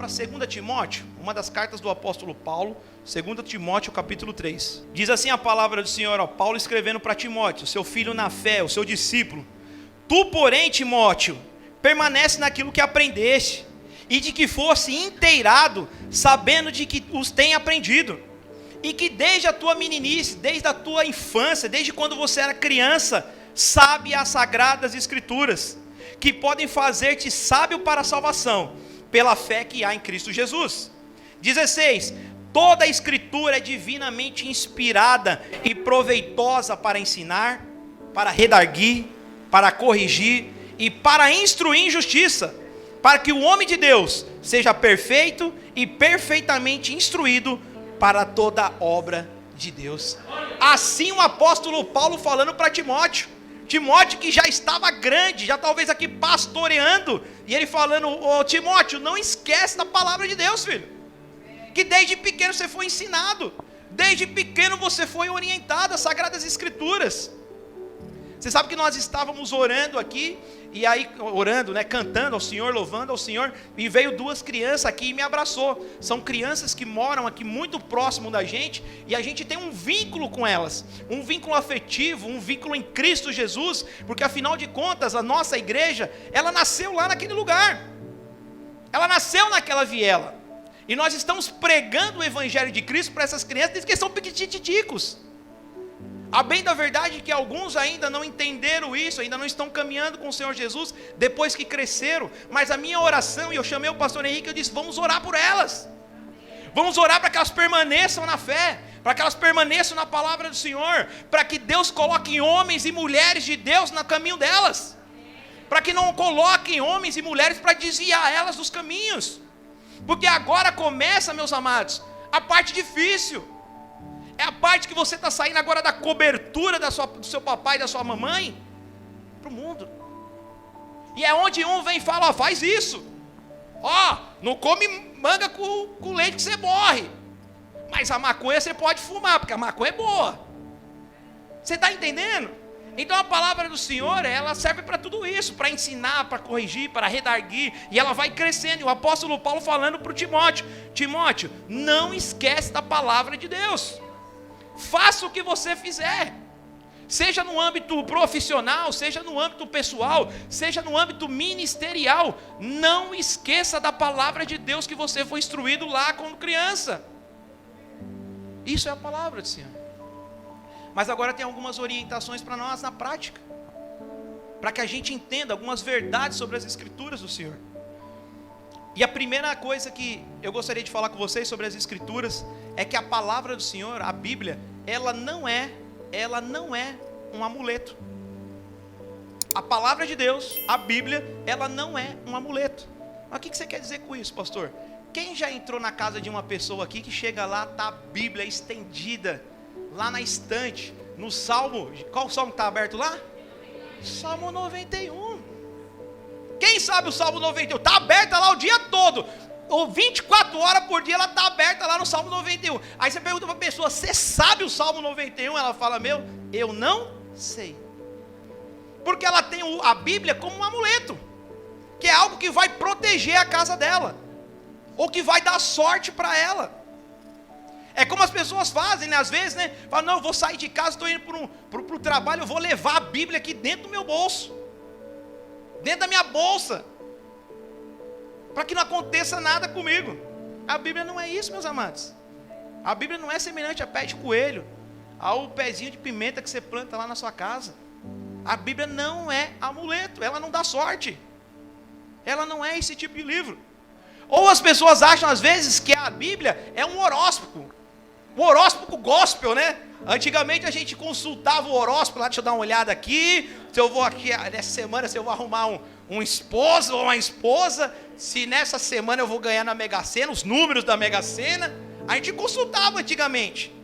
2 Timóteo, uma das cartas do apóstolo Paulo, 2 Timóteo capítulo 3. Diz assim a palavra do Senhor, Paulo escrevendo para Timóteo, seu filho na fé, o seu discípulo. Tu, porém, Timóteo, permanece naquilo que aprendeste, e de que fosse inteirado, sabendo de que os tem aprendido, e que desde a tua meninice, desde a tua infância, desde quando você era criança, sabe as sagradas escrituras, que podem fazer-te sábio para a salvação, pela fé que há em Cristo Jesus. 16. Toda a escritura é divinamente inspirada e proveitosa para ensinar, para redarguir, para corrigir e para instruir em justiça, para que o homem de Deus seja perfeito e perfeitamente instruído para toda obra de Deus. Assim o apóstolo Paulo falando para Timóteo, que já estava grande, já talvez aqui pastoreando, e ele falando, Timóteo, não esquece da palavra de Deus, filho, que desde pequeno você foi ensinado, desde pequeno você foi orientado às sagradas escrituras. Você sabe que nós estávamos orando aqui, e aí orando, cantando ao Senhor, louvando ao Senhor, e veio 2 crianças aqui e me abraçou. São crianças que moram aqui muito próximo da gente, e a gente tem um vínculo com elas, um vínculo afetivo, um vínculo em Cristo Jesus, porque afinal de contas a nossa igreja, ela nasceu lá naquele lugar, ela nasceu naquela viela, e nós estamos pregando o evangelho de Cristo para essas crianças desde que são pequititicos. A bem da verdade é que alguns ainda não entenderam isso, ainda não estão caminhando com o Senhor Jesus, depois que cresceram, mas a minha oração, e eu chamei o pastor Henrique, eu disse, vamos orar por elas, vamos orar para que elas permaneçam na fé, para que elas permaneçam na palavra do Senhor, para que Deus coloque homens e mulheres de Deus no caminho delas, para que não coloquem homens e mulheres para desviar elas dos caminhos, porque agora começa, meus amados, a parte difícil. É a parte que você está saindo agora da cobertura do seu papai e da sua mamãe para o mundo. E é onde um vem e fala, faz isso. Não come manga com leite que você morre. Mas a maconha você pode fumar, porque a maconha é boa. Você está entendendo? Então a palavra do Senhor, ela serve para tudo isso, para ensinar, para corrigir, para redarguir, e ela vai crescendo. E o apóstolo Paulo falando para o Timóteo, Timóteo, não esquece da palavra de Deus. Faça o que você fizer, seja no âmbito profissional, seja no âmbito pessoal, seja no âmbito ministerial, não esqueça da palavra de Deus que você foi instruído lá quando criança. Isso é a palavra do Senhor. Mas agora tem algumas orientações para nós na prática, para que a gente entenda algumas verdades sobre as escrituras do Senhor. E a primeira coisa que eu gostaria de falar com vocês sobre as escrituras é que a palavra do Senhor, a Bíblia, ela não é um amuleto. A palavra de Deus, a Bíblia, ela não é um amuleto. Mas o que você quer dizer com isso, pastor? Quem já entrou na casa de uma pessoa aqui que chega lá, está a Bíblia estendida, lá na estante, no Salmo, qual Salmo está aberto lá? Salmo 91. Quem sabe o Salmo 91? Está aberta lá o dia todo, ou 24 horas por dia ela está aberta lá no Salmo 91. Aí você pergunta para a pessoa, você sabe o Salmo 91? Ela fala, eu não sei. Porque ela tem a Bíblia como um amuleto, que é algo que vai proteger a casa dela, ou que vai dar sorte para ela. É como as pessoas fazem, às vezes, falam, não, eu vou sair de casa, estou indo para o trabalho, eu vou levar a Bíblia aqui dentro do meu bolso, dentro da minha bolsa, para que não aconteça nada comigo. A Bíblia não é isso, meus amados. A Bíblia não é semelhante a pé de coelho, ao pezinho de pimenta que você planta lá na sua casa. A Bíblia não é amuleto, ela não dá sorte, ela não é esse tipo de livro. Ou as pessoas acham às vezes que a Bíblia é um horóscopo gospel, Antigamente a gente consultava o horóscopo lá, deixa eu dar uma olhada aqui, se eu vou aqui, nessa semana, se eu vou arrumar um esposo ou uma esposa, se nessa semana eu vou ganhar na Mega Sena, os números da Mega Sena, a gente consultava antigamente.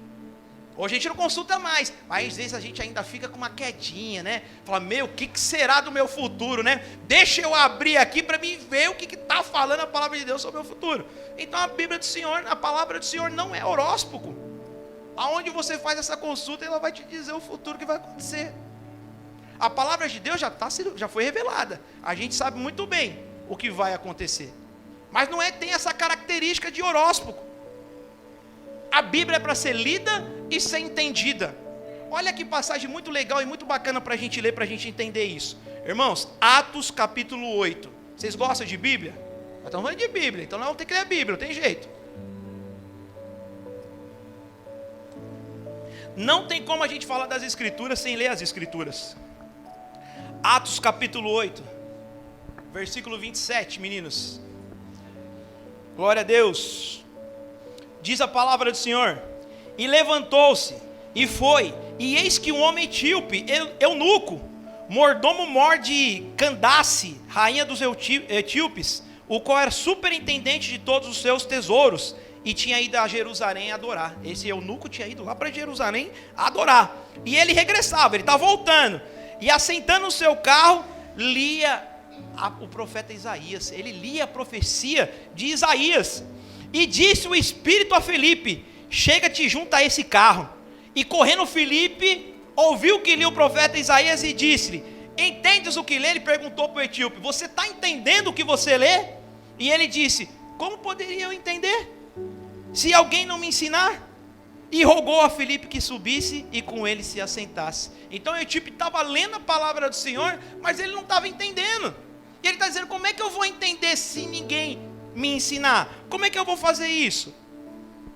Hoje a gente não consulta mais, mas às vezes a gente ainda fica com uma quedinha, Fala, o que será do meu futuro, Deixa eu abrir aqui para mim ver o que está falando a palavra de Deus sobre o meu futuro. Então a Bíblia do Senhor, a palavra do Senhor não é horóscopo. Aonde você faz essa consulta, ela vai te dizer o futuro que vai acontecer. A palavra de Deus já foi revelada. A gente sabe muito bem o que vai acontecer. Mas não tem essa característica de horóscopo. A Bíblia é para ser lida e ser entendida. Olha que passagem muito legal e muito bacana para a gente ler, para a gente entender isso. Irmãos, Atos capítulo 8. Vocês gostam de Bíblia? Nós estamos falando de Bíblia, então nós vamos ter que ler a Bíblia, não tem jeito. Não tem como a gente falar das Escrituras sem ler as Escrituras. Atos capítulo 8, versículo 27, meninos. Glória a Deus. Diz a palavra do Senhor: e levantou-se, e foi, e eis que um homem etíope, eunuco, mordomo-mor de Candace, rainha dos etíopes, o qual era superintendente de todos os seus tesouros, e tinha ido a Jerusalém adorar. Esse eunuco tinha ido lá para Jerusalém adorar. E ele regressava, ele estava voltando. E assentando no seu carro, lia o profeta Isaías. Ele lia a profecia de Isaías. E disse o Espírito a Felipe: chega-te junto a esse carro. E correndo Felipe, ouviu que lia o profeta Isaías e disse-lhe: entendes o que lê? Ele perguntou para o etíope: você está entendendo o que você lê? E ele disse: como poderia eu entender, se alguém não me ensinar? E rogou a Felipe que subisse e com ele se assentasse. Então o etíope estava lendo a palavra do Senhor, mas ele não estava entendendo. E ele está dizendo: como é que eu vou entender se ninguém me ensinar? Como é que eu vou fazer isso?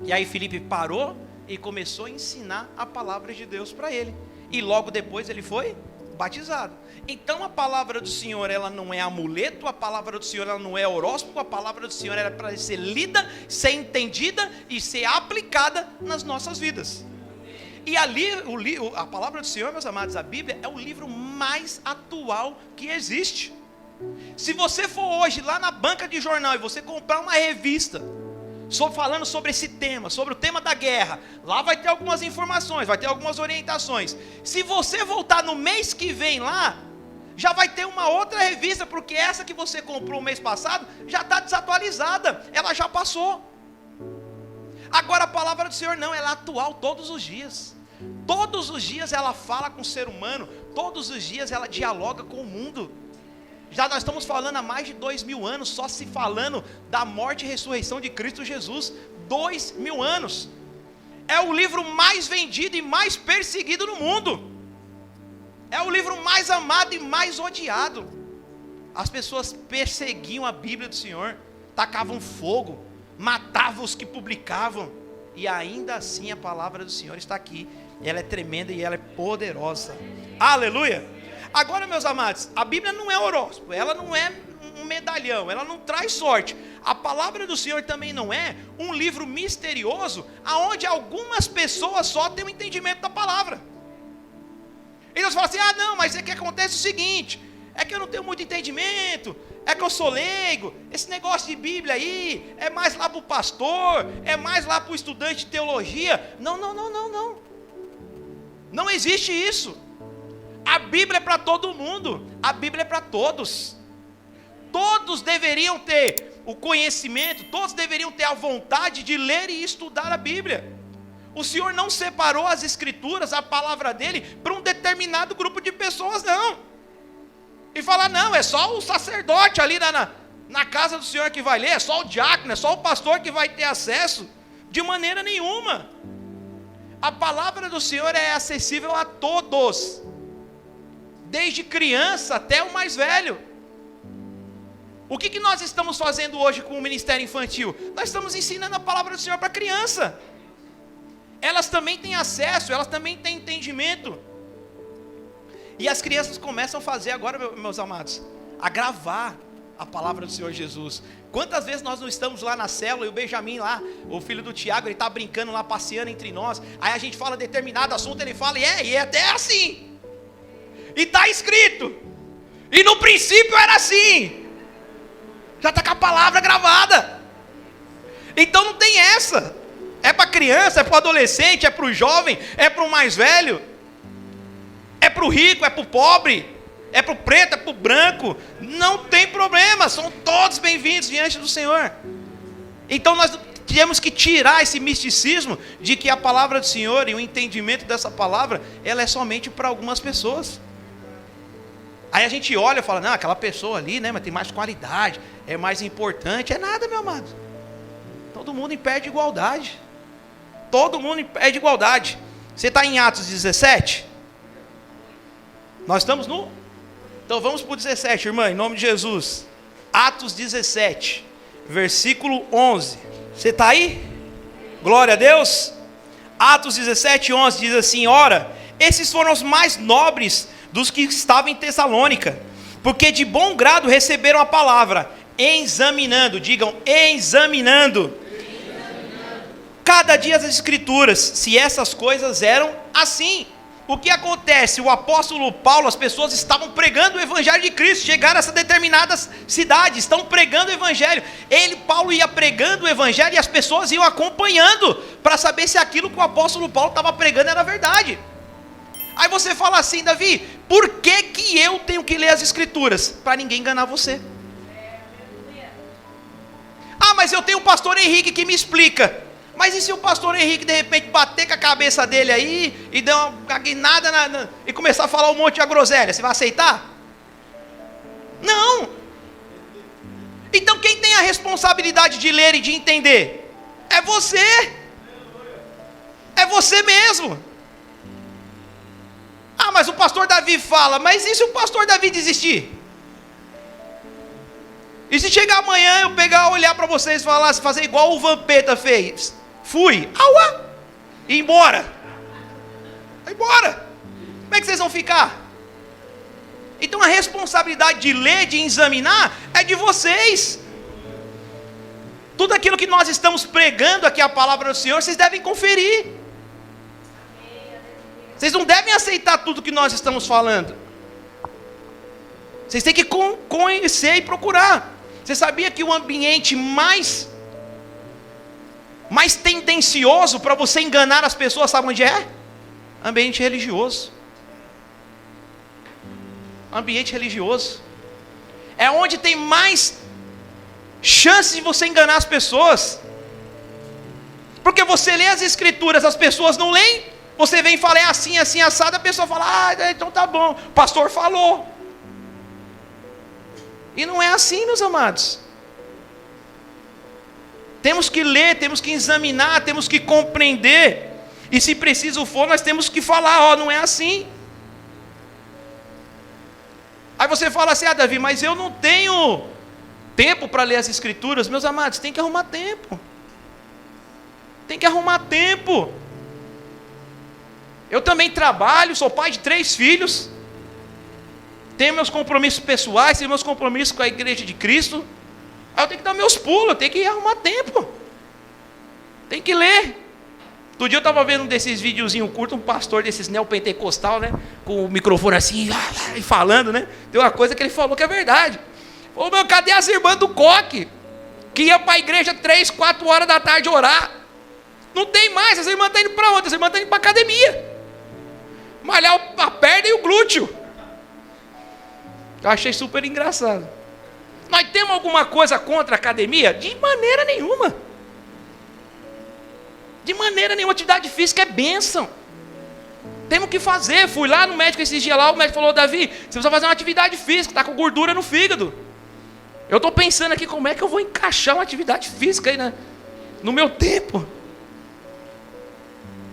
E aí Felipe parou e começou a ensinar a palavra de Deus para ele. E logo depois ele foi batizado. Então a palavra do Senhor, ela não é amuleto, a palavra do Senhor, ela não é horóscopo, a palavra do Senhor era para ser lida, ser entendida e ser aplicada nas nossas vidas. E ali, a palavra do Senhor, meus amados, a Bíblia é o livro mais atual que existe. Se você for hoje lá na banca de jornal e você comprar uma revista falando sobre esse tema, sobre o tema da guerra, lá vai ter algumas informações, vai ter algumas orientações. Se você voltar no mês que vem lá, já vai ter uma outra revista, porque essa que você comprou o mês passado já está desatualizada, ela já passou. Agora a palavra do Senhor não, ela é atual todos os dias. Todos os dias ela fala com o ser humano, todos os dias ela dialoga com o mundo. Já nós estamos falando há mais de 2000 anos, só se falando da morte e ressurreição de Cristo Jesus. 2000 anos. É o livro mais vendido e mais perseguido no mundo. É o livro mais amado e mais odiado. As pessoas perseguiam a Bíblia do Senhor, tacavam fogo, matavam os que publicavam. E ainda assim a palavra do Senhor está aqui. Ela é tremenda e ela é poderosa. Aleluia! Agora, meus amados, a Bíblia não é horóscopo, ela não é um medalhão, ela não traz sorte. A palavra do Senhor também não é um livro misterioso, aonde algumas pessoas só têm o entendimento da palavra. E Deus fala assim: ah não, mas é que acontece o seguinte, é que eu não tenho muito entendimento, é que eu sou leigo, esse negócio de Bíblia aí, é mais lá para o pastor, é mais lá para o estudante de teologia. Não. Não existe isso. A Bíblia é para todo mundo, a Bíblia é para todos. Todos deveriam ter o conhecimento, todos deveriam ter a vontade de ler e estudar a Bíblia. O Senhor não separou as Escrituras, a palavra dele, para um determinado grupo de pessoas, não. E falar: não, é só o sacerdote ali na casa do Senhor que vai ler, é só o diácono, é só o pastor que vai ter acesso. De maneira nenhuma. A palavra do Senhor é acessível a todos, desde criança até o mais velho. O que nós estamos fazendo hoje com o ministério infantil? Nós estamos ensinando a palavra do Senhor para criança. Elas também têm acesso, elas também têm entendimento. E as crianças começam a fazer agora, meus amados, a gravar a palavra do Senhor Jesus. Quantas vezes nós não estamos lá na célula e o Benjamin lá, o filho do Tiago, ele está brincando lá, passeando entre nós. Aí a gente fala determinado assunto, ele fala: e é até assim. E está escrito. E no princípio era assim. Já está com a palavra gravada. Então não tem essa. É para criança, é para o adolescente, é para o jovem, é para o mais velho, é para o rico, é para o pobre, é para o preto, é para o branco. Não tem problema, são todos bem-vindos diante do Senhor. Então nós temos que tirar esse misticismo de que a palavra do Senhor e o entendimento dessa palavra, ela é somente para algumas pessoas. Aí a gente olha e fala, não, aquela pessoa ali, né, mas tem mais qualidade, é mais importante. É nada, meu amado. Todo mundo em pé de igualdade. Todo mundo em pé de igualdade. Você está em Atos 17? Nós estamos no... Então vamos para o 17, irmã, em nome de Jesus. Atos 17, versículo 11. Você está aí? Glória a Deus. Atos 17, 11 diz assim: ora, esses foram os mais nobres dos que estavam em Tessalônica, porque de bom grado receberam a palavra, examinando, digam, examinando cada dia as escrituras, se essas coisas eram assim. O que acontece? O apóstolo Paulo, as pessoas estavam pregando o evangelho de Cristo, chegaram a essa determinadas cidades, estão pregando o evangelho. Paulo ia pregando o evangelho e as pessoas iam acompanhando, para saber se aquilo que o apóstolo Paulo estava pregando era verdade. Aí você fala assim, Davi, por que que eu tenho que ler as escrituras? Para ninguém enganar você. Ah, mas eu tenho o pastor Henrique que me explica. Mas e se o pastor Henrique de repente bater com a cabeça dele aí e dar uma guinada e começar a falar um monte de groselha? Você vai aceitar? Não. Então quem tem a responsabilidade de ler e de entender? É você. É você mesmo. Ah, mas o pastor Davi fala, mas e se o pastor Davi desistir? E se chegar amanhã eu pegar, olhar para vocês e falar, fazer igual o Vampeta fez? Fui, auá, e embora. Vai embora. Como é que vocês vão ficar? Então a responsabilidade de ler, de examinar, é de vocês. Tudo aquilo que nós estamos pregando aqui, a palavra do Senhor, vocês devem conferir. Vocês não devem aceitar tudo que nós estamos falando. Vocês têm que conhecer e procurar. Você sabia que o ambiente mais tendencioso para você enganar as pessoas, sabe onde é? Ambiente religioso. Ambiente religioso. É onde tem mais chance de você enganar as pessoas. Porque você lê as escrituras, as pessoas não leem. Você vem e fala, é assim, assim, assado. A pessoa fala, ah, então tá bom, o pastor falou. E não é assim, meus amados. Temos que ler, temos que examinar, temos que compreender. E se preciso for, nós temos que falar, ó, não é assim. Aí você fala assim, ah, Davi, mas eu não tenho tempo para ler as escrituras. Meus amados, tem que arrumar tempo. Tem que arrumar tempo. Eu também trabalho, sou pai de 3 filhos. Tenho meus compromissos pessoais, tenho meus compromissos com a igreja de Cristo. Aí eu tenho que dar meus pulos, eu tenho que arrumar tempo. Tem que ler. Outro dia eu estava vendo um desses videozinhos curtos, um pastor desses neopentecostal, né? Com o microfone assim, e falando, né? Tem uma coisa que ele falou que é verdade. Falou, meu, cadê as irmãs do coque? Que ia para a igreja 3, 4 horas da tarde orar. Não tem mais, as irmãs estão indo para onde? As irmãs estão indo para a academia. Malhar a perna e o glúteo. Eu achei super engraçado. Nós temos alguma coisa contra a academia? De maneira nenhuma. De maneira nenhuma. Atividade física é bênção. Temos que fazer. Fui lá no médico esses dias lá, o médico falou, Davi, você precisa fazer uma atividade física, está com gordura no fígado. Eu estou pensando aqui como é que eu vou encaixar uma atividade física aí, né, no meu tempo.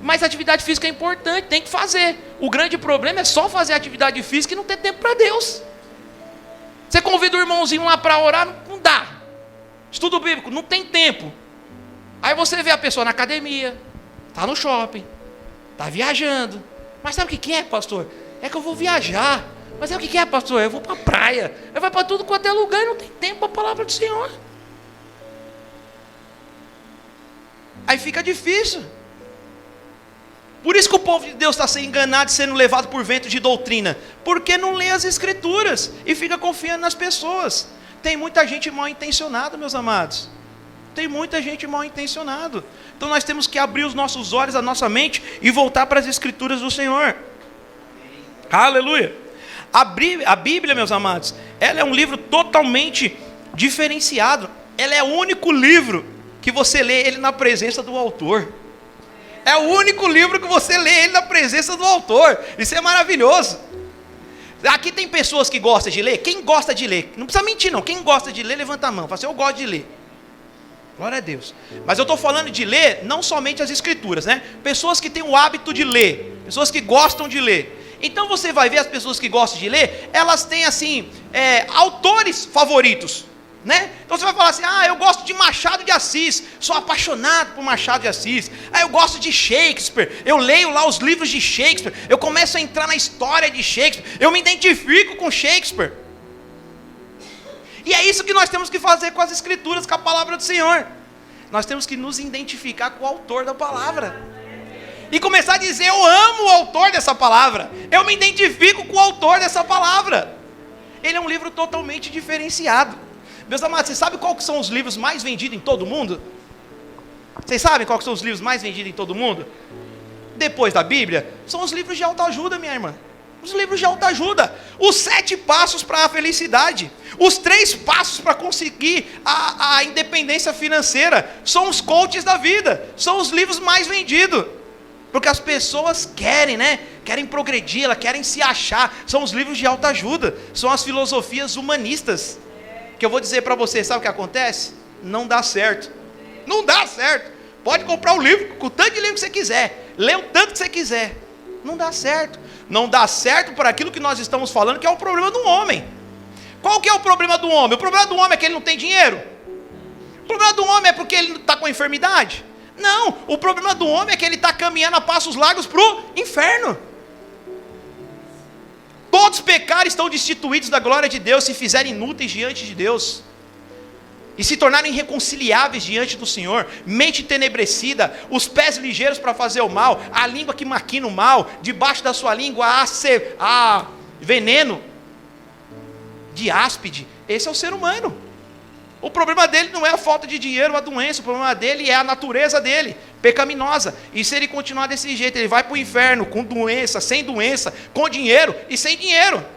Mas a atividade física é importante, tem que fazer. O grande problema é só fazer atividade física e não ter tempo para Deus. Você convida o irmãozinho lá para orar, não dá. Estudo bíblico, não tem tempo. Aí você vê a pessoa na academia, está no shopping, está viajando. Mas sabe o que é, pastor? É que eu vou viajar. Mas sabe o que é, pastor? Eu vou para a praia. Eu vou para tudo quanto é lugar e não tem tempo para a palavra do Senhor. Aí fica difícil. Por isso que o povo de Deus está sendo enganado e sendo levado por vento de doutrina. Porque não lê as escrituras e fica confiando nas pessoas. Tem muita gente mal intencionada, meus amados. Tem muita gente mal intencionada. Então nós temos que abrir os nossos olhos, a nossa mente e voltar para as escrituras do Senhor. Aleluia. A Bíblia, meus amados, ela é um livro totalmente diferenciado. Ela é o único livro que você lê ele na presença do autor. É o único livro que você lê ele na presença do autor. Isso é maravilhoso. Aqui tem pessoas que gostam de ler. Quem gosta de ler? Não precisa mentir não. Quem gosta de ler, levanta a mão. Fala assim, eu gosto de ler. Glória a Deus. Mas eu estou falando de ler, não somente as escrituras, né? Pessoas que têm o hábito de ler. Pessoas que gostam de ler. Então você vai ver as pessoas que gostam de ler, elas têm assim, autores favoritos, né? Então você vai falar assim, eu gosto de Machado de Assis, sou apaixonado por Machado de Assis. Eu gosto de Shakespeare, eu leio lá os livros de Shakespeare, eu começo a entrar na história de Shakespeare, eu me identifico com Shakespeare. E é isso que nós temos que fazer com as escrituras, com a palavra do Senhor. Nós temos que nos identificar com o autor da palavra. E começar a dizer, eu amo o autor dessa palavra. Eu me identifico com o autor dessa palavra. Ele é um livro totalmente diferenciado. Meus amados, vocês sabem quais são os livros mais vendidos em todo o mundo? Vocês sabem quais são os livros mais vendidos em todo o mundo? Depois da Bíblia, são os livros de autoajuda, minha irmã. Os livros de autoajuda, os 7 passos para a felicidade, os 3 passos para conseguir a independência financeira, são os coaches da vida, são os livros mais vendidos, porque as pessoas querem, né? Querem progredir, elas querem se achar, são os livros de autoajuda, são as filosofias humanistas, que eu vou dizer para você, sabe o que acontece? Não dá certo, não dá certo, pode comprar o livro, com o tanto de livro que você quiser, lê o tanto que você quiser, não dá certo. Não dá certo por aquilo que nós estamos falando, que é o problema do homem. Qual que é o problema do homem? O problema do homem é que ele não tem dinheiro? O problema do homem é porque ele está com enfermidade? Não, o problema do homem é que ele está caminhando a passos largos para o inferno. Todos os pecados estão destituídos da glória de Deus, se fizerem inúteis diante de Deus. E se tornarem irreconciliáveis diante do Senhor, mente tenebrecida, os pés ligeiros para fazer o mal, a língua que maquina o mal, debaixo da sua língua há veneno de áspide. Esse é o ser humano. O problema dele não é a falta de dinheiro ou a doença, o problema dele é a natureza dele, pecaminosa. E se ele continuar desse jeito, ele vai para o inferno com doença, sem doença, com dinheiro e sem dinheiro.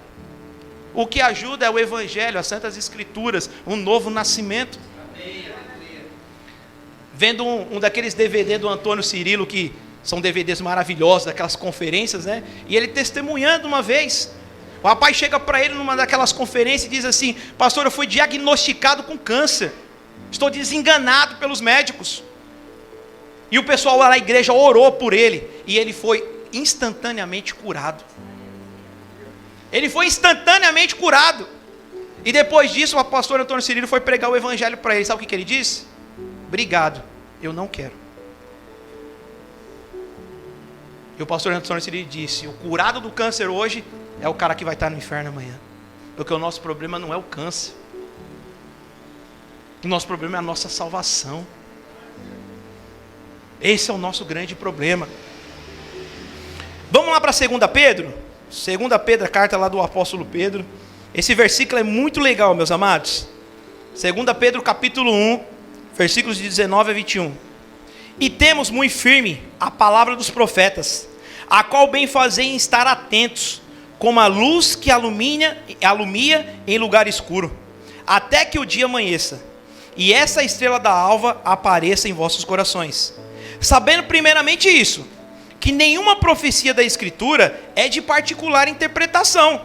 O que ajuda é o Evangelho, as Santas Escrituras, um novo nascimento. Vendo um daqueles DVD do Antônio Cirilo, que são DVDs maravilhosos, daquelas conferências, né? E ele testemunhando uma vez. O rapaz chega para ele numa daquelas conferências e diz assim, pastor, eu fui diagnosticado com câncer. Estou desenganado pelos médicos. E o pessoal lá na igreja orou por ele. E ele foi instantaneamente curado. Ele foi instantaneamente curado. E depois disso, o pastor Antônio Cirilo foi pregar o evangelho para ele. Sabe o que ele disse? Obrigado, eu não quero. E o pastor Antônio Cirilo disse, o curado do câncer hoje é o cara que vai estar no inferno amanhã. Porque o nosso problema não é o câncer. O nosso problema é a nossa salvação. Esse é o nosso grande problema. Vamos lá para 2 Pedro? 2 Pedro, a carta lá do apóstolo Pedro. Esse versículo é muito legal, meus amados. 2 Pedro capítulo 1, versículos de 19 a 21. E temos muito firme a palavra dos profetas, a qual bem fazem estar atentos, como a luz que alumia em lugar escuro, até que o dia amanheça, e essa estrela da alva apareça em vossos corações. Sabendo primeiramente isso, que nenhuma profecia da Escritura é de particular interpretação,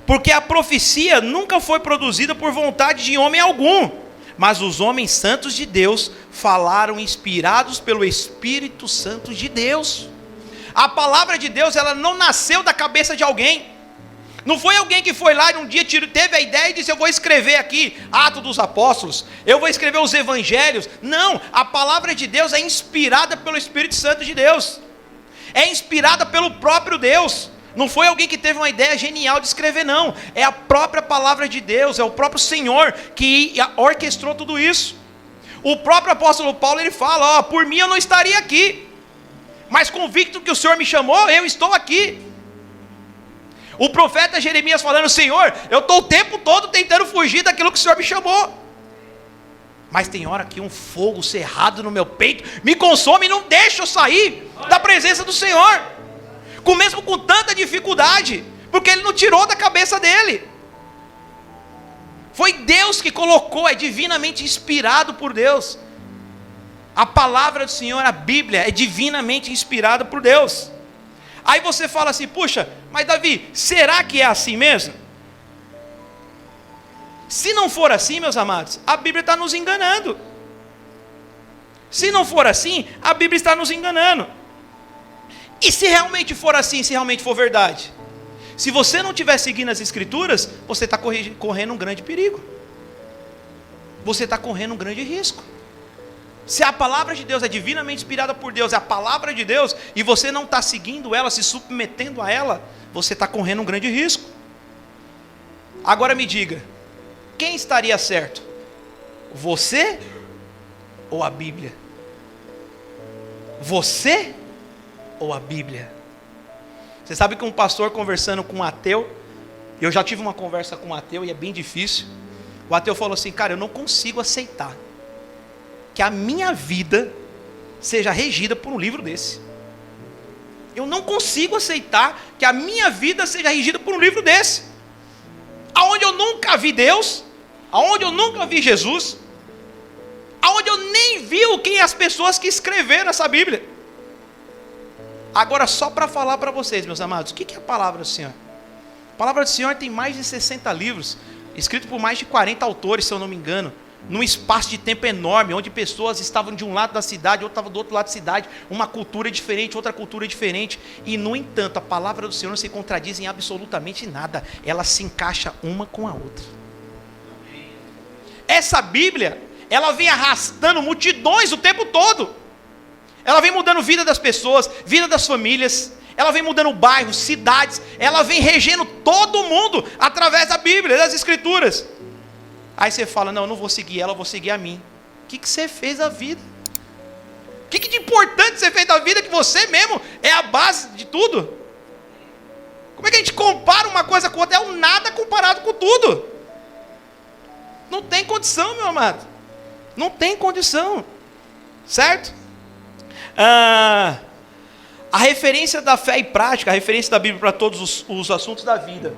porque a profecia nunca foi produzida por vontade de homem algum, mas os homens santos de Deus falaram inspirados pelo Espírito Santo de Deus. A palavra de Deus, ela não nasceu da cabeça de alguém. Não foi alguém que foi lá e um dia teve a ideia e disse, eu vou escrever aqui Atos dos Apóstolos, eu vou escrever os Evangelhos. Não, a palavra de Deus é inspirada pelo Espírito Santo de Deus. É inspirada pelo próprio Deus. Não foi alguém que teve uma ideia genial de escrever, não. É a própria palavra de Deus, é o próprio Senhor que orquestrou tudo isso. O próprio apóstolo Paulo, ele fala, por mim eu não estaria aqui, mas convicto que o Senhor me chamou, eu estou aqui. O profeta Jeremias falando, Senhor, eu estou o tempo todo tentando fugir daquilo que o Senhor me chamou, mas tem hora que um fogo cerrado no meu peito me consome e não deixa eu sair da presença do Senhor, mesmo com tanta dificuldade, porque Ele não tirou da cabeça dele. Foi Deus que colocou, é divinamente inspirado por Deus. A palavra do Senhor, a Bíblia, é divinamente inspirada por Deus. Aí você fala assim, puxa, mas Davi, será que é assim mesmo? Se não for assim, meus amados, a Bíblia está nos enganando. Se não for assim, a Bíblia está nos enganando. E se realmente for assim, se realmente for verdade? Se você não estiver seguindo as Escrituras, você está correndo um grande perigo. Você está correndo um grande risco. Se a palavra de Deus é divinamente inspirada por Deus, é a palavra de Deus, e você não está seguindo ela, se submetendo a ela, você está correndo um grande risco. Agora me diga, quem estaria certo? Você ou a Bíblia? Você ou a Bíblia? Você sabe que um pastor conversando com um ateu, eu já tive uma conversa com um ateu e é bem difícil. O ateu falou assim, cara, eu não consigo aceitar que a minha vida seja regida por um livro desse. Eu não consigo aceitar que a minha vida seja regida por um livro desse. Aonde eu nunca vi Deus, aonde eu nunca vi Jesus, aonde eu nem vi quem as pessoas que escreveram essa Bíblia. Agora, só para falar para vocês, meus amados, o que é a palavra do Senhor? A palavra do Senhor tem mais de 60 livros, escrito por mais de 40 autores, se eu não me engano, num espaço de tempo enorme, onde pessoas estavam de um lado da cidade, outro estava do outro lado da cidade, uma cultura diferente, outra cultura diferente, e no entanto, a palavra do Senhor não se contradiz em absolutamente nada, ela se encaixa uma com a outra. Essa Bíblia, ela vem arrastando multidões o tempo todo, ela vem mudando a vida das pessoas, vida das famílias, ela vem mudando bairros, cidades, ela vem regendo todo mundo, através da Bíblia, das Escrituras. Aí você fala, não, eu não vou seguir ela, eu vou seguir a mim. O que você fez da vida? O que de importante você fez da vida que você mesmo é a base de tudo? Como é que a gente compara uma coisa com outra? É um nada comparado com tudo. Não tem condição, meu amado. Não tem condição. Certo? A referência da fé e prática, a referência da Bíblia para todos os assuntos da vida.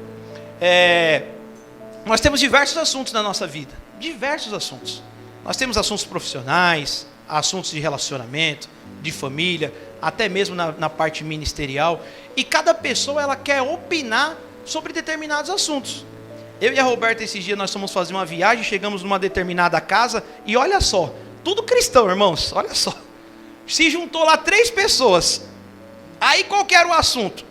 Nós temos diversos assuntos na nossa vida. Diversos assuntos. Nós temos assuntos profissionais, assuntos de relacionamento, de família, até mesmo na parte ministerial. E cada pessoa ela quer opinar sobre determinados assuntos. Eu e a Roberta, esses dias, nós fomos fazer uma viagem, chegamos numa determinada casa, e olha só, tudo cristão, irmãos, olha só. Se juntou lá 3 pessoas. Aí qual que era o assunto?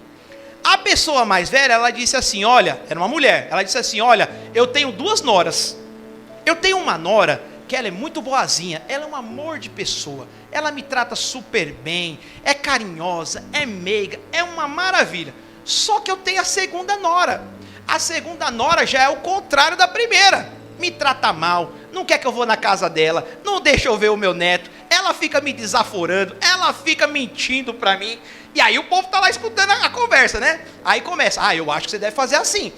A pessoa mais velha, ela disse assim, olha, era uma mulher, ela disse assim, olha, eu tenho 2 noras. Eu tenho uma nora que ela é muito boazinha, ela é um amor de pessoa, ela me trata super bem, é carinhosa, é meiga, é uma maravilha. Só que eu tenho a segunda nora. A segunda nora já é o contrário da primeira. Me trata mal, não quer que eu vou na casa dela, não deixa eu ver o meu neto, ela fica me desaforando, ela fica mentindo para mim. E aí o povo está lá escutando a conversa, né? Aí começa, eu acho que você deve fazer assim,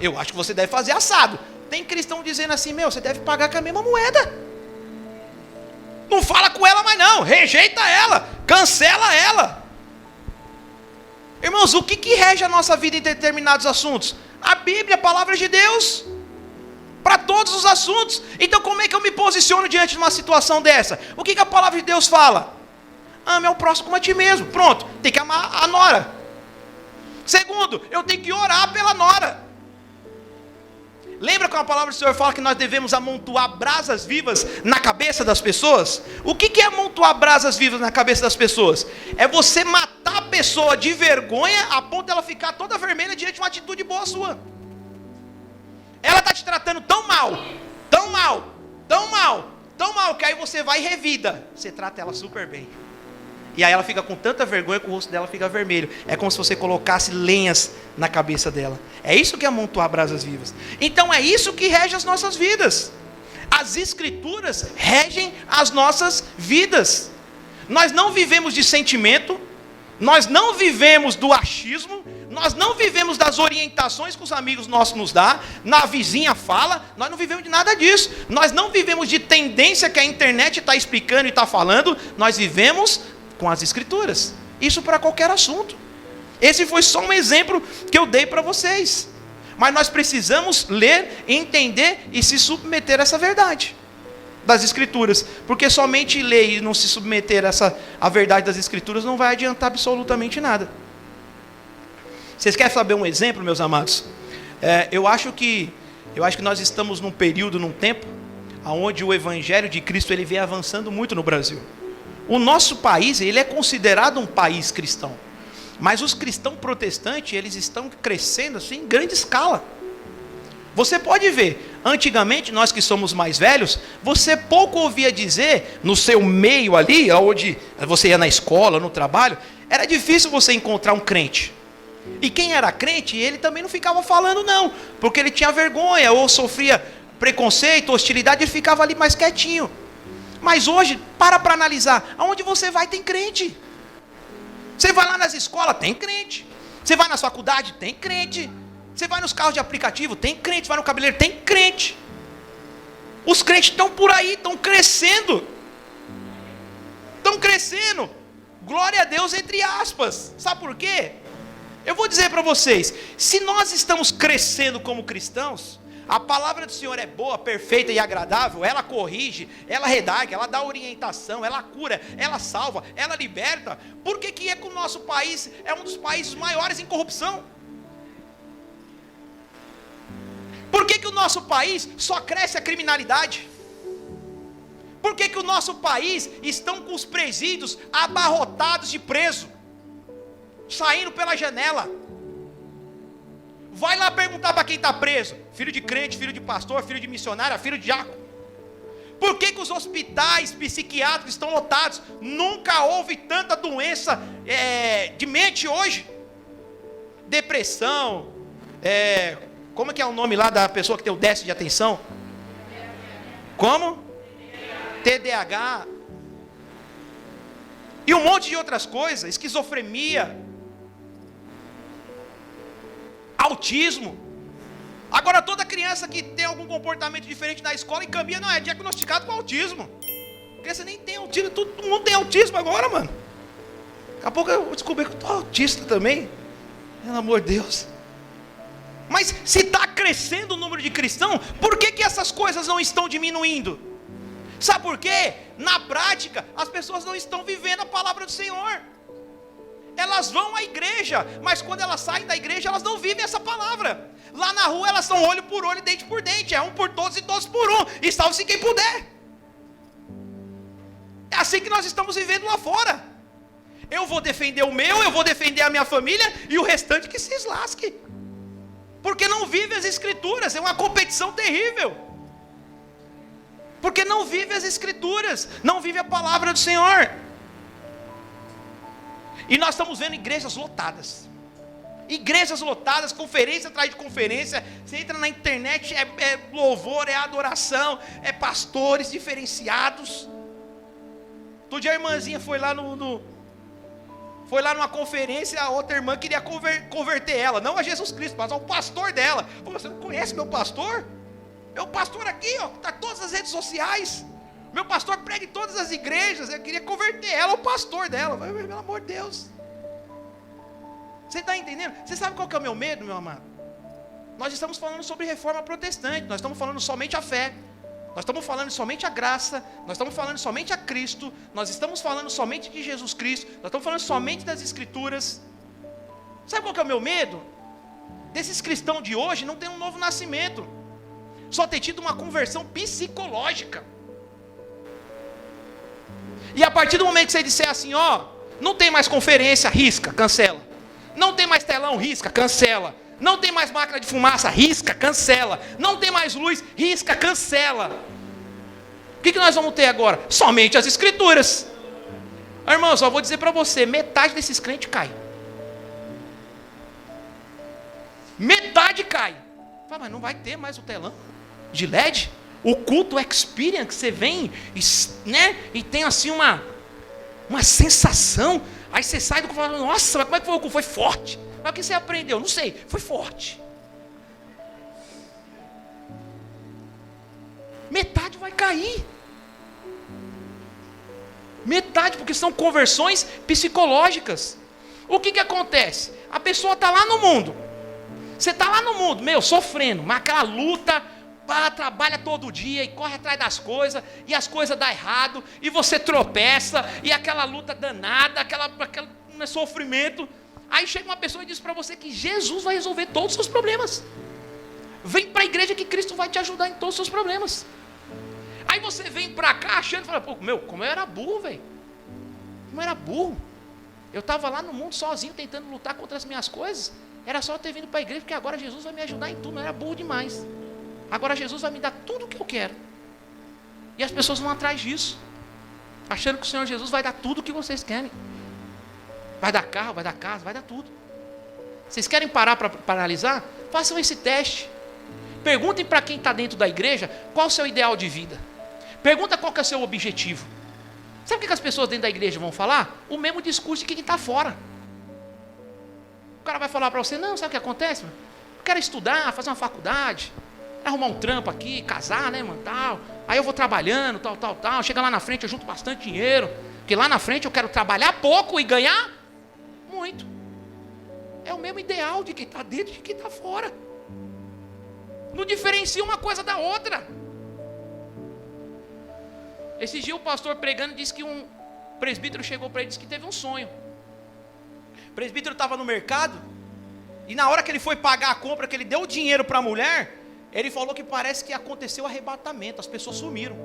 eu acho que você deve fazer assado. Tem cristão dizendo assim, você deve pagar com a mesma moeda. Não fala com ela mais não, rejeita ela, cancela ela. Irmãos, o que rege a nossa vida em determinados assuntos? A Bíblia, a palavra de Deus, para todos os assuntos. Então como é que eu me posiciono diante de uma situação dessa? O que a palavra de Deus fala? Ame ao próximo como a ti mesmo. Pronto, tem que amar a nora. Segundo, eu tenho que orar pela nora. Lembra que a palavra do Senhor fala que nós devemos amontoar brasas vivas na cabeça das pessoas? O que é amontoar brasas vivas na cabeça das pessoas? É você matar a pessoa de vergonha a ponto dela ficar toda vermelha diante de uma atitude boa sua. Ela está te tratando tão mal, tão mal, tão mal, tão mal, que aí você vai e revida. Você trata ela super bem. E aí ela fica com tanta vergonha que o rosto dela fica vermelho. É como se você colocasse lenhas na cabeça dela. É isso que é amontoar brasas vivas. Então é isso que rege as nossas vidas. As Escrituras regem as nossas vidas. Nós não vivemos de sentimento, nós não vivemos do achismo, nós não vivemos das orientações que os amigos nossos nos dão, na vizinha fala, nós não vivemos de nada disso. Nós não vivemos de tendência que a internet está explicando e está falando, nós vivemos com as Escrituras. Isso para qualquer assunto. Esse foi só um exemplo que eu dei para vocês. Mas nós precisamos ler, entender e se submeter a essa verdade das Escrituras. Porque somente ler e não se submeter a verdade das Escrituras não vai adiantar absolutamente nada. Vocês querem saber um exemplo, meus amados? Eu acho que nós estamos num período, num tempo, onde o evangelho de Cristo ele vem avançando muito no Brasil. O nosso país, ele é considerado um país cristão, mas os cristãos protestantes, eles estão crescendo assim em grande escala. Você pode ver, antigamente, nós que somos mais velhos, você pouco ouvia dizer, no seu meio ali, onde você ia na escola, no trabalho, era difícil você encontrar um crente. E quem era crente, ele também não ficava falando não, porque ele tinha vergonha, ou sofria preconceito, hostilidade, ele ficava ali mais quietinho. Mas hoje, para analisar, aonde você vai tem crente. Você vai lá nas escolas, tem crente. Você vai na faculdade, tem crente. Você vai nos carros de aplicativo, tem crente. Vai no cabeleireiro, tem crente. Os crentes estão por aí, estão crescendo. Estão crescendo. Glória a Deus, entre aspas. Sabe por quê? Eu vou dizer para vocês, se nós estamos crescendo como cristãos, a palavra do Senhor é boa, perfeita e agradável, ela corrige, ela redaga, ela dá orientação, ela cura, ela salva, ela liberta. Por que é que o nosso país é um dos países maiores em corrupção? Por que o nosso país só cresce a criminalidade? Por que o nosso país estão com os presídios abarrotados de preso, saindo pela janela? Vai lá perguntar para quem está preso, filho de crente, filho de pastor, filho de missionário, filho de diácono. Por que os hospitais psiquiátricos estão lotados? Nunca houve tanta doença de mente hoje. Depressão, como é que é o nome lá da pessoa que tem o déficit de atenção? Como? TDAH. E um monte de outras coisas, esquizofrenia, autismo. Agora toda criança que tem algum comportamento diferente na escola encaminha, não é diagnosticado com autismo. A criança nem tem autismo, todo mundo tem autismo agora, mano. Daqui a pouco eu descobri que eu estou autista também. Pelo amor de Deus. Mas se está crescendo o número de cristãos, por que essas coisas não estão diminuindo? Sabe por quê? Na prática, as pessoas não estão vivendo a palavra do Senhor. Elas vão à igreja, mas quando elas saem da igreja, elas não vivem essa palavra. Lá na rua, elas são olho por olho, dente por dente. É um por todos e todos por um. E salve-se quem puder. É assim que nós estamos vivendo lá fora. Eu vou defender o meu, eu vou defender a minha família, e o restante que se eslasque. Porque não vive as escrituras, é uma competição terrível. Porque não vive as escrituras, não vive a palavra do Senhor. E nós estamos vendo igrejas lotadas. Igrejas lotadas, conferência atrás de conferência. Você entra na internet, é louvor, é adoração, é pastores diferenciados. Todo dia a irmãzinha foi lá foi lá numa conferência, a outra irmã queria converter ela, não a Jesus Cristo, mas ao pastor dela. Pô, você não conhece meu pastor? Meu pastor aqui, ó, está em todas as redes sociais. Meu pastor prega em todas as igrejas. Eu queria converter ela ao pastor dela. Pelo amor de Deus. Você está entendendo? Você sabe qual que é o meu medo, meu amado? Nós estamos falando sobre reforma protestante. Nós estamos falando somente a fé. Nós estamos falando somente a graça. Nós estamos falando somente a Cristo. Nós estamos falando somente de Jesus Cristo. Nós estamos falando somente das Escrituras. Sabe qual que é o meu medo? Desses cristãos de hoje não ter um novo nascimento. Só ter tido uma conversão psicológica. E a partir do momento que você disser assim, ó, não tem mais conferência, risca, cancela. Não tem mais telão, risca, cancela. Não tem mais máquina de fumaça, risca, cancela. Não tem mais luz, risca, cancela. O que nós vamos ter agora? Somente as escrituras. Irmãos, só vou dizer para você, metade desses crentes cai. Metade cai. Fala, mas não vai ter mais o telão de LED? O culto experience, que você vem, né, e tem assim uma sensação, aí você sai do culto e fala, nossa, mas como é que foi o culto? Foi forte. Mas o que você aprendeu? Não sei, foi forte. Metade vai cair. Metade, porque são conversões psicológicas. O que acontece? A pessoa está lá no mundo. Você está lá no mundo, sofrendo, mas aquela luta, trabalha todo dia e corre atrás das coisas, e as coisas dão errado, e você tropeça, e aquela luta danada, aquele sofrimento, Aí chega uma pessoa e diz para você que Jesus vai resolver todos os seus problemas. Vem para a igreja que Cristo vai te ajudar em todos os seus problemas. Aí você vem para cá achando e fala, pô, meu, como eu era burro, velho. Como eu era burro. Eu estava lá no mundo sozinho tentando lutar contra as minhas coisas. Era só eu ter vindo para a igreja, porque agora Jesus vai me ajudar em tudo. Eu era burro demais. Agora Jesus vai me dar tudo o que eu quero. E as pessoas vão atrás disso, achando que o Senhor Jesus vai dar tudo o que vocês querem. Vai dar carro, vai dar casa, vai dar tudo. Vocês querem parar para analisar? Façam esse teste. Perguntem para quem está dentro da igreja qual o seu ideal de vida. Pergunta qual que é o seu objetivo. Sabe o que as pessoas dentro da igreja vão falar? O mesmo discurso de quem está fora. O cara vai falar para você, não, sabe o que acontece? Mano? Eu quero estudar, fazer uma faculdade, arrumar um trampo aqui, casar, né, mano, tal. Aí eu vou trabalhando, tal. Chega lá na frente, eu junto bastante dinheiro. Porque lá na frente eu quero trabalhar pouco e ganhar muito. É o mesmo ideal de quem está dentro e de quem está fora. Não diferencia uma coisa da outra. Esse dia o pastor pregando disse que um presbítero chegou para ele e disse que teve um sonho. O presbítero estava no mercado e na hora que ele foi pagar a compra, que ele deu o dinheiro para a mulher, ele falou que parece que aconteceu o arrebatamento, as pessoas sumiram.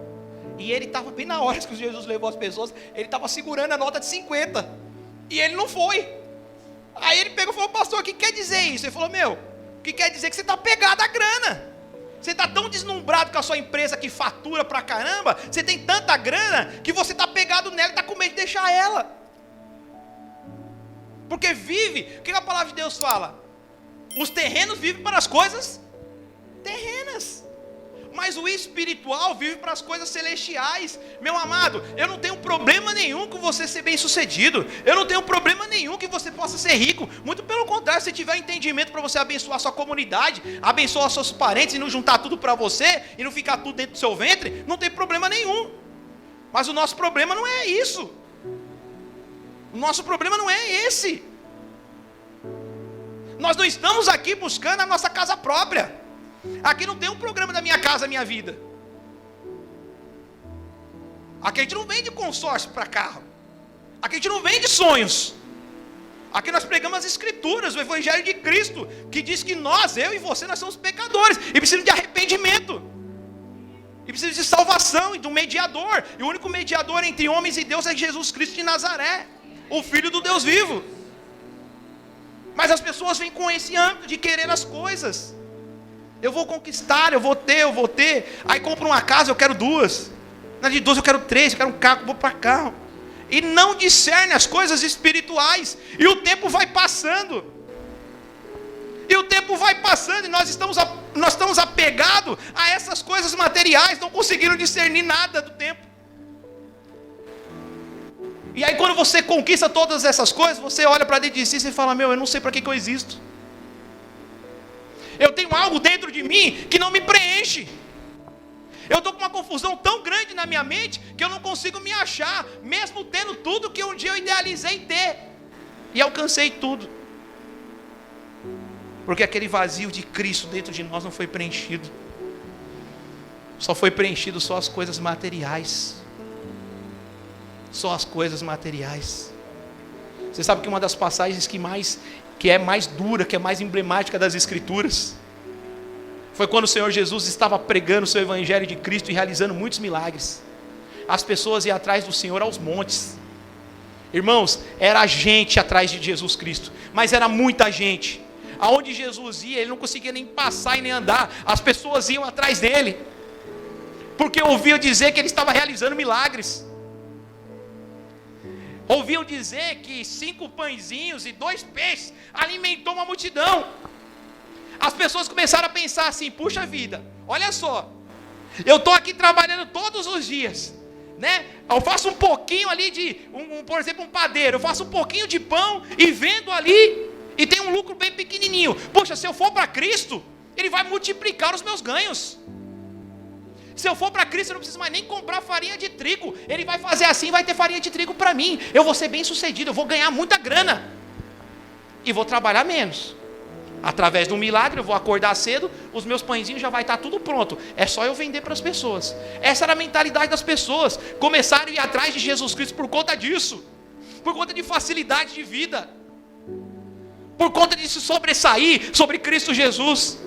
E ele estava bem na hora que Jesus levou as pessoas, ele estava segurando a nota de 50. E ele não foi. Aí ele pegou e falou, pastor, o que quer dizer isso? Ele falou, meu, o que quer dizer que você está pegado à grana. Você está tão deslumbrado com a sua empresa que fatura pra caramba, você tem tanta grana, que você está pegado nela e está com medo de deixar ela. Porque vive, o que a palavra de Deus fala? Os terrenos vivem para as coisas terrenas, mas o espiritual vive para as coisas celestiais. Meu amado, eu não tenho problema nenhum com você ser bem sucedido, eu não tenho problema nenhum que você possa ser rico, muito pelo contrário, se tiver entendimento para você abençoar a sua comunidade, abençoar os seus parentes e não juntar tudo para você, e não ficar tudo dentro do seu ventre, não tem problema nenhum. Mas o nosso problema não é isso, o nosso problema não é esse. Nós não estamos aqui buscando a nossa casa própria. Aqui não tem um programa da Minha Casa Minha Vida. Aqui a gente não vende consórcio para carro. Aqui a gente não vende sonhos. Aqui nós pregamos as escrituras, o evangelho de Cristo, que diz que nós, eu e você, nós somos pecadores e precisamos de arrependimento, e precisamos de salvação e de um mediador. E o único mediador entre homens e Deus é Jesus Cristo de Nazaré, o Filho do Deus vivo. Mas as pessoas vêm com esse âmbito de querer as coisas. Eu vou conquistar, eu vou ter. Aí compro uma casa, eu quero duas. Na de duas eu quero três, eu quero um carro, eu vou para carro. E não discerne as coisas espirituais. E o tempo vai passando. E nós estamos apegados a essas coisas materiais, não conseguiram discernir nada do tempo. E aí quando você conquista todas essas coisas, você olha para dentro de si e fala, meu, eu não sei para que eu existo. Eu tenho algo dentro de mim que não me preenche. Eu estou com uma confusão tão grande na minha mente que eu não consigo me achar, mesmo tendo tudo que um dia eu idealizei ter. E alcancei tudo. Porque aquele vazio de Cristo dentro de nós não foi preenchido. Só foi preenchido só as coisas materiais. Só as coisas materiais. Você sabe que uma das passagens que é mais dura, que é mais emblemática das Escrituras, foi quando o Senhor Jesus estava pregando o seu evangelho de Cristo e realizando muitos milagres. As pessoas iam atrás do Senhor aos montes. Irmãos, era gente atrás de Jesus Cristo, mas era muita gente. Aonde Jesus ia, ele não conseguia nem passar e nem andar. As pessoas iam atrás dele, porque ouviam dizer que ele estava realizando milagres. Ouviam dizer que 5 pãezinhos e 2 peixes alimentou uma multidão. As pessoas começaram a pensar assim, puxa vida, olha só, eu estou aqui trabalhando todos os dias, né? Eu faço um pouquinho ali por exemplo, um padeiro, eu faço um pouquinho de pão e vendo ali, e tem um lucro bem pequenininho. Poxa, se eu for para Cristo, ele vai multiplicar os meus ganhos. Se eu for para Cristo, eu não preciso mais nem comprar farinha de trigo. Ele vai fazer assim, vai ter farinha de trigo para mim. Eu vou ser bem sucedido, eu vou ganhar muita grana. E vou trabalhar menos. Através de um milagre, eu vou acordar cedo, os meus pãezinhos já vai estar tudo pronto. É só eu vender para as pessoas. Essa era a mentalidade das pessoas. Começaram a ir atrás de Jesus Cristo por conta disso. Por conta de facilidade de vida. por conta de se sobressair sobre Cristo Jesus.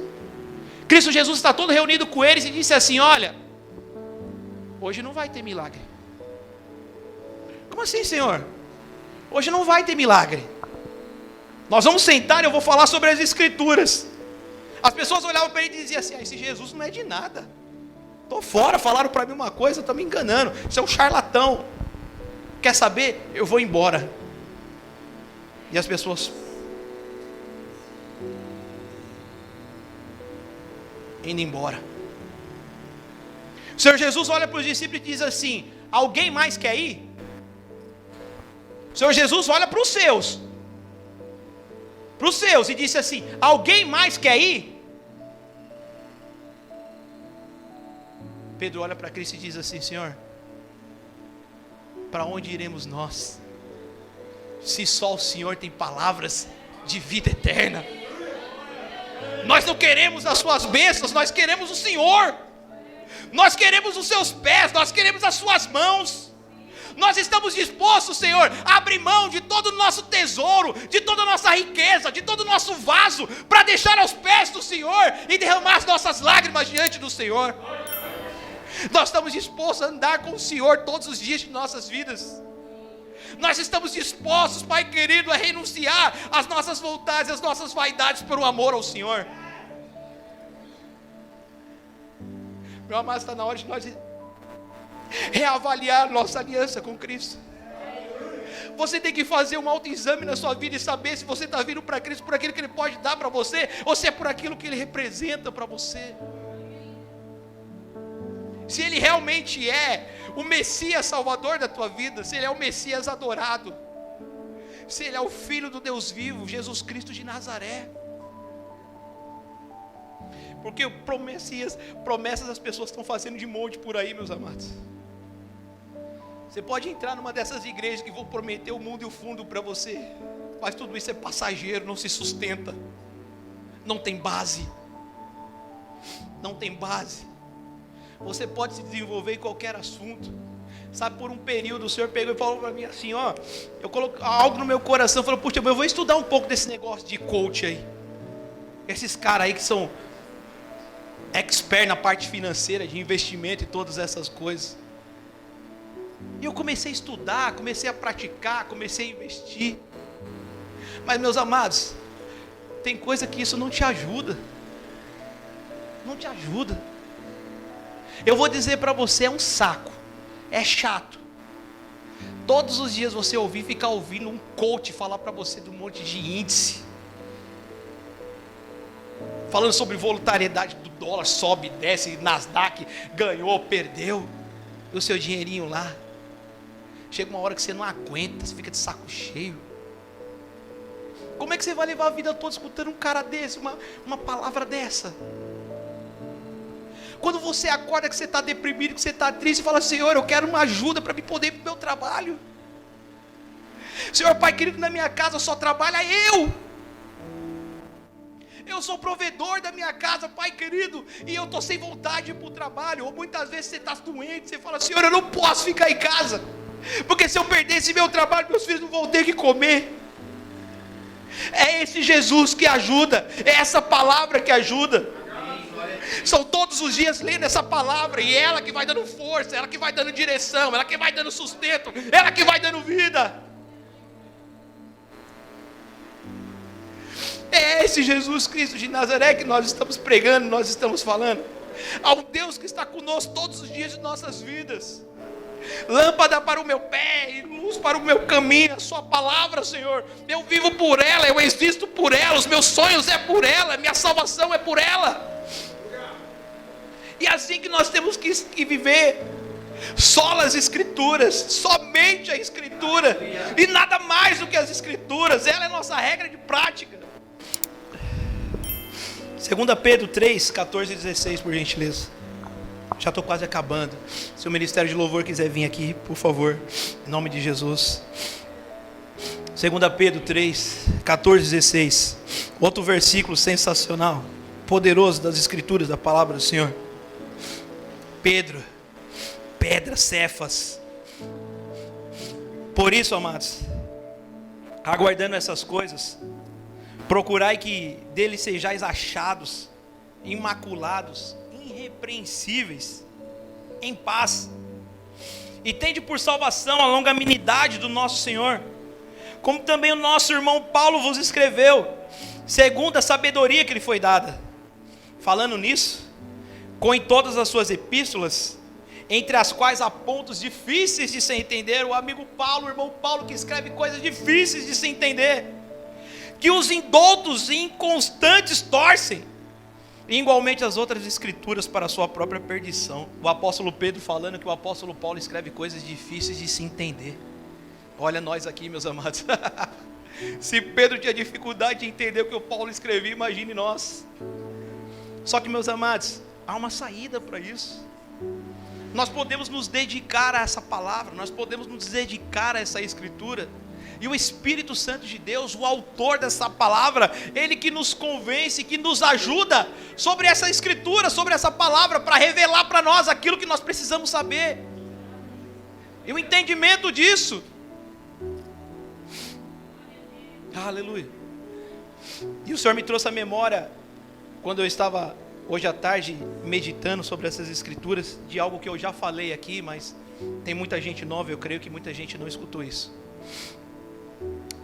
Cristo Jesus está todo reunido com eles e disse assim: olha, hoje não vai ter milagre. Como assim, Senhor? Hoje não vai ter milagre. Nós vamos sentar e eu vou falar sobre as Escrituras. As pessoas olhavam para ele e diziam assim: esse Jesus não é de nada. Estou fora, falaram para mim uma coisa, estão me enganando. Isso é um charlatão. Quer saber? Eu vou embora. E as pessoas indo embora. O Senhor Jesus olha para os discípulos e diz assim: alguém mais quer ir? O Senhor Jesus olha para os seus e disse assim: alguém mais quer ir? Pedro olha para Cristo e diz assim: Senhor, para onde iremos nós, se só o Senhor tem palavras de vida eterna? Nós não queremos as suas bênçãos, nós queremos o Senhor. Nós queremos os seus pés, nós queremos as suas mãos. Nós estamos dispostos, Senhor, a abrir mão de todo o nosso tesouro, de toda a nossa riqueza, de todo o nosso vaso, para deixar aos pés do Senhor e derramar as nossas lágrimas diante do Senhor. Nós estamos dispostos a andar com o Senhor todos os dias de nossas vidas. Nós estamos dispostos, Pai querido, a renunciar às nossas vontades, às nossas vaidades por um amor ao Senhor. Meu amado, está na hora de nós reavaliar nossa aliança com Cristo. Você tem que fazer um autoexame na sua vida e saber se você está vindo para Cristo por aquilo que Ele pode dar para você, ou se é por aquilo que Ele representa para você. Se Ele realmente é o Messias Salvador da tua vida, se Ele é o Messias adorado, se Ele é o Filho do Deus vivo, Jesus Cristo de Nazaré. Porque promessas as pessoas estão fazendo de monte por aí, meus amados. Você pode entrar numa dessas igrejas que vão prometer o mundo e o fundo para você, mas tudo isso é passageiro, não se sustenta, não tem base. Não tem base. Você pode se desenvolver em qualquer assunto. Sabe, por um período o Senhor pegou e falou para mim assim, ó, eu coloquei algo no meu coração, falou: puxa, eu vou estudar um pouco desse negócio de coach aí. Esses caras aí que são expert na parte financeira, de investimento e todas essas coisas. E eu comecei a estudar, comecei a praticar, comecei a investir. Mas, meus amados, tem coisa que isso não te ajuda. Não te ajuda. Eu vou dizer para você, é um saco. É chato. Todos os dias você ficar ouvindo um coach falar para você de um monte de índice. Falando sobre voluntariedade do dólar, sobe, desce, Nasdaq, ganhou, perdeu. E o seu dinheirinho lá. Chega uma hora que você não aguenta, você fica de saco cheio. Como é que você vai levar a vida toda escutando um cara desse, uma palavra dessa? Quando você acorda que você está deprimido, que você está triste, e fala: Senhor, eu quero uma ajuda para me poder ir para o meu trabalho. Senhor, Pai querido, na minha casa só trabalha eu. Eu sou provedor da minha casa, Pai querido, e eu estou sem vontade de ir para o trabalho. Ou muitas vezes você está doente, você fala: Senhor, eu não posso ficar em casa, porque se eu perder esse meu trabalho, meus filhos não vão ter que comer. É esse Jesus que ajuda, é essa palavra que ajuda. São todos os dias lendo essa palavra, e ela que vai dando força, ela que vai dando direção, ela que vai dando sustento, ela que vai dando vida. É esse Jesus Cristo de Nazaré que nós estamos pregando, nós estamos falando. Há um Deus que está conosco todos os dias de nossas vidas. Lâmpada para o meu pé e luz para o meu caminho, a sua palavra, Senhor. Eu vivo por ela, eu existo por ela, os meus sonhos é por ela, minha salvação é por ela. E é assim que nós temos que viver. Só as Escrituras, somente a Escritura, e nada mais do que as Escrituras. Ela é a nossa regra de prática. 2 Pedro 3, 14 e 16, por gentileza. Já estou quase acabando. Se o Ministério de Louvor quiser vir aqui, por favor, em nome de Jesus. 2 Pedro 3, 14 e 16. Outro versículo sensacional, poderoso das Escrituras, da palavra do Senhor. Pedro, pedra, Cefas. Por isso, amados, aguardando essas coisas, Procurai que dele sejais achados, imaculados, irrepreensíveis, em paz. E tende por salvação a longanimidade do nosso Senhor, como também o nosso irmão Paulo vos escreveu, segundo a sabedoria que lhe foi dada. Falando nisso, com em todas as suas epístolas, entre as quais há pontos difíceis de se entender, o amigo Paulo, o irmão Paulo, que escreve coisas difíceis de se entender, que os indoutos e inconstantes torcem, e igualmente as outras escrituras para a sua própria perdição. O apóstolo Pedro falando que o apóstolo Paulo escreve coisas difíceis de se entender. Olha nós aqui, meus amados. Se Pedro tinha dificuldade de entender o que o Paulo escrevia, imagine nós. Só que, meus amados, há uma saída para isso. Nós podemos nos dedicar a essa palavra, nós podemos nos dedicar a essa escritura, e o Espírito Santo de Deus, o autor dessa palavra, Ele que nos convence, que nos ajuda sobre essa escritura, sobre essa palavra, para revelar para nós aquilo que nós precisamos saber, e o entendimento disso. Aleluia. E o Senhor me trouxe à memória, quando eu estava hoje à tarde meditando sobre essas escrituras, de algo que eu já falei aqui, mas tem muita gente nova, eu creio que muita gente não escutou isso.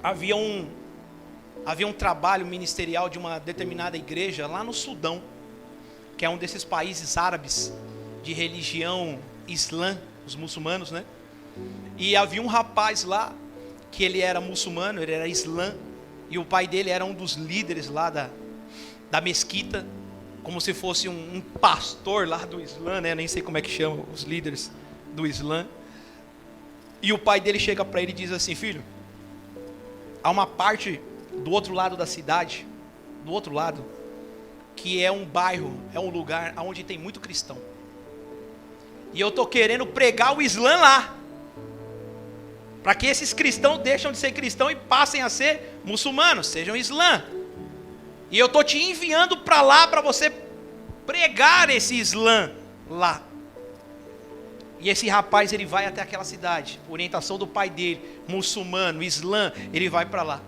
Havia um trabalho ministerial de uma determinada igreja lá no Sudão, que é um desses países árabes de religião islã, os muçulmanos, né? E havia um rapaz lá, que ele era muçulmano, ele era islã, e o pai dele era um dos líderes lá da mesquita, como se fosse um pastor lá do Islã, né? Nem sei como é que chama os líderes do Islã. E o pai dele chega para ele e diz assim: filho, há uma parte do outro lado da cidade, do outro lado, que é um bairro, é um lugar onde tem muito cristão, e eu estou querendo pregar o Islã lá, para que esses cristãos deixem de ser cristãos e passem a ser muçulmanos, sejam Islã. E eu estou te enviando para lá, para você pregar esse Islã lá. E esse rapaz, ele vai até aquela cidade, por orientação do pai dele, muçulmano, Islã, ele vai para lá.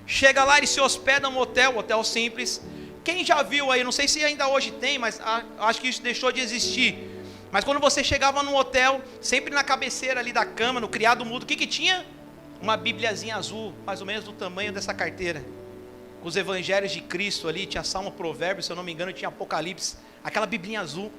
Chega lá, ele se hospeda num hotel simples. Quem já viu aí, não sei se ainda hoje tem, mas acho que isso deixou de existir. Mas quando você chegava num hotel, sempre na cabeceira ali da cama, no criado mudo, o que tinha? Uma bibliazinha azul, mais ou menos do tamanho dessa carteira. Os evangelhos de Cristo ali, tinha Salmo, Provérbios, se eu não me engano, tinha Apocalipse. Aquela biblinha azul,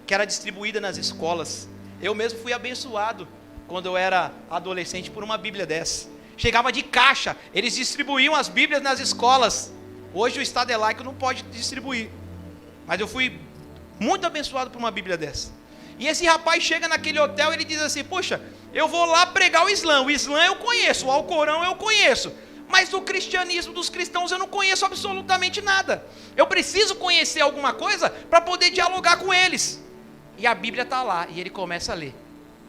que era distribuída nas escolas. Eu mesmo fui abençoado, quando eu era adolescente, por uma bíblia dessa. Chegava de caixa, eles distribuíam as bíblias nas escolas. Hoje o Estado é laico, não pode distribuir. Mas eu fui muito abençoado por uma bíblia dessa. E esse rapaz chega naquele hotel e ele diz assim: poxa, eu vou lá pregar o Islã eu conheço, o Alcorão eu conheço, mas do cristianismo dos cristãos eu não conheço absolutamente nada. Eu preciso conhecer alguma coisa para poder dialogar com eles. E a Bíblia está lá, e ele começa a ler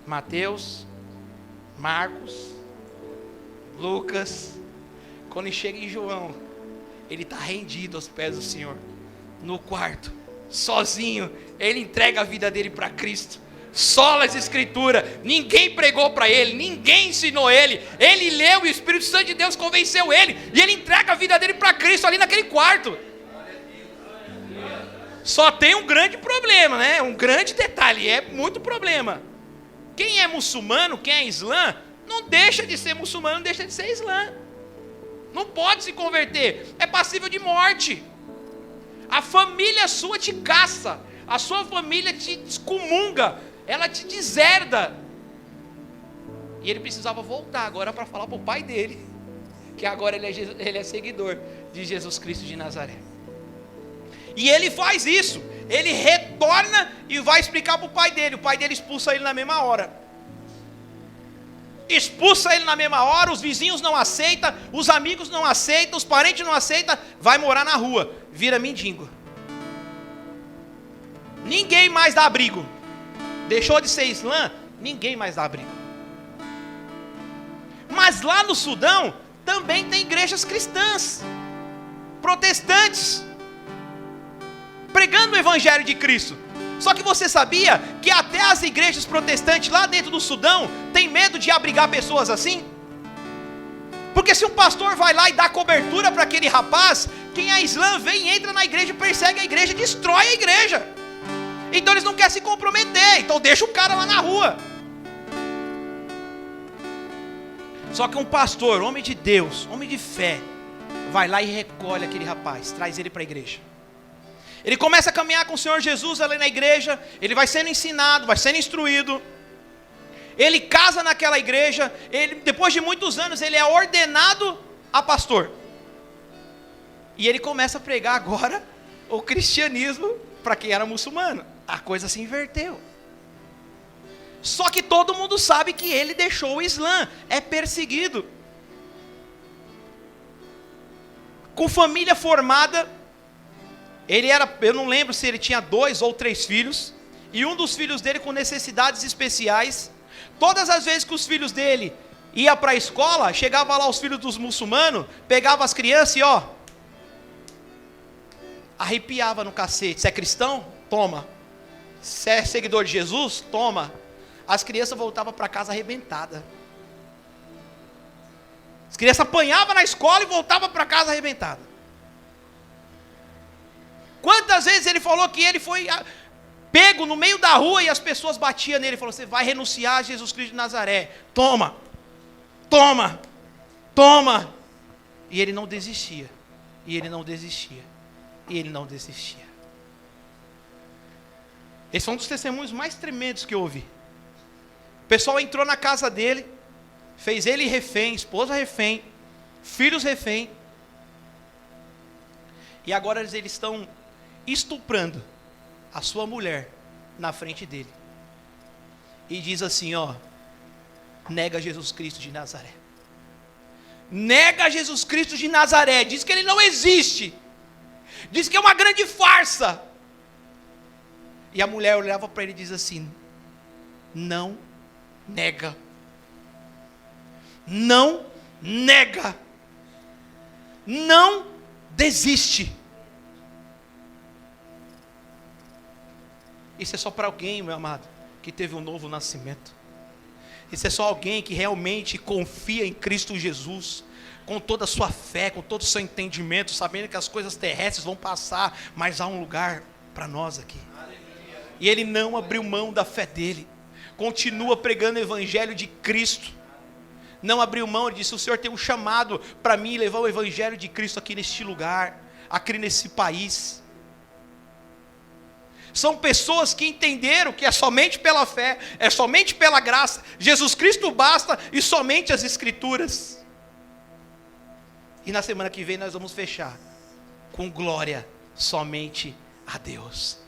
Mateus, Marcos, Lucas. Quando ele chega em João, ele está rendido aos pés do Senhor, no quarto, sozinho. Ele entrega a vida dele para Cristo, sola as escrituras. Ninguém pregou para ele, ninguém ensinou ele. Ele leu e o Espírito Santo de Deus convenceu ele, e ele entrega a vida dele para Cristo ali naquele quarto. Só tem um grande problema, né? Um grande detalhe, é muito problema. Quem é muçulmano, quem é islã, não deixa de ser muçulmano, não deixa de ser islã. Não pode se converter, é passível de morte. A família sua te caça, a sua família te excomunga, ela te deserda. E ele precisava voltar agora para falar para o pai dele, que agora ele é seguidor de Jesus Cristo de Nazaré. E ele faz isso, ele retorna e vai explicar para o pai dele. O pai dele expulsa ele na mesma hora. Expulsa ele na mesma hora, os vizinhos não aceitam, os amigos não aceitam, os parentes não aceitam, vai morar na rua, vira mendigo. Ninguém mais dá abrigo. Deixou de ser islã, ninguém mais dá abrigo. Mas lá no Sudão também tem igrejas cristãs, protestantes, pregando o evangelho de Cristo. Só que você sabia que até as igrejas protestantes lá dentro do Sudão têm medo de abrigar pessoas assim? Porque se um pastor vai lá e dá cobertura para aquele rapaz, quem é islã vem, entra na igreja, persegue a igreja, destrói a igreja. Então eles não querem se comprometer, então deixa o cara lá na rua. Só que um pastor, homem de Deus, homem de fé, vai lá e recolhe aquele rapaz, traz ele para a igreja. Ele começa a caminhar com o Senhor Jesus ali na igreja, ele vai sendo ensinado, vai sendo instruído. Ele casa naquela igreja, depois de muitos anos, ele é ordenado a pastor. E ele começa a pregar agora o cristianismo para quem era muçulmano. A coisa se inverteu. Só que todo mundo sabe que ele deixou o Islã, é perseguido. Com família formada, eu não lembro se ele tinha 2 ou 3 filhos, e um dos filhos dele com necessidades especiais. Todas as vezes que os filhos dele iam para a escola, chegava lá os filhos dos muçulmanos, pegava as crianças e arrepiava no cacete. Se é cristão, toma. Se é seguidor de Jesus, toma. As crianças voltavam para casa arrebentadas. As crianças apanhavam na escola e voltavam para casa arrebentadas. Quantas vezes ele falou que ele foi pego no meio da rua e as pessoas batiam nele, falou: você vai renunciar a Jesus Cristo de Nazaré, toma, toma, toma. E ele não desistia, e ele não desistia, e ele não desistia. Esse é um dos testemunhos mais tremendos que eu ouvi. O pessoal entrou na casa dele, fez ele refém, esposa refém, filhos refém, e agora eles estão estuprando a sua mulher na frente dele. E diz assim: nega Jesus Cristo de Nazaré. Nega Jesus Cristo de Nazaré. Diz que ele não existe. Diz que é uma grande farsa. E a mulher olhava para ele e diz assim: não nega. Não nega. Não desiste. Isso é só para alguém, meu amado, que teve um novo nascimento. Isso é só alguém que realmente confia em Cristo Jesus, com toda a sua fé, com todo o seu entendimento, sabendo que as coisas terrestres vão passar, mas há um lugar para nós aqui. E ele não abriu mão da fé dele, continua pregando o evangelho de Cristo. Não abriu mão, ele disse: o Senhor tem um chamado para mim levar o evangelho de Cristo aqui neste lugar, aqui nesse país. São pessoas que entenderam que é somente pela fé, é somente pela graça, Jesus Cristo basta e somente as Escrituras. E na semana que vem nós vamos fechar com glória somente a Deus.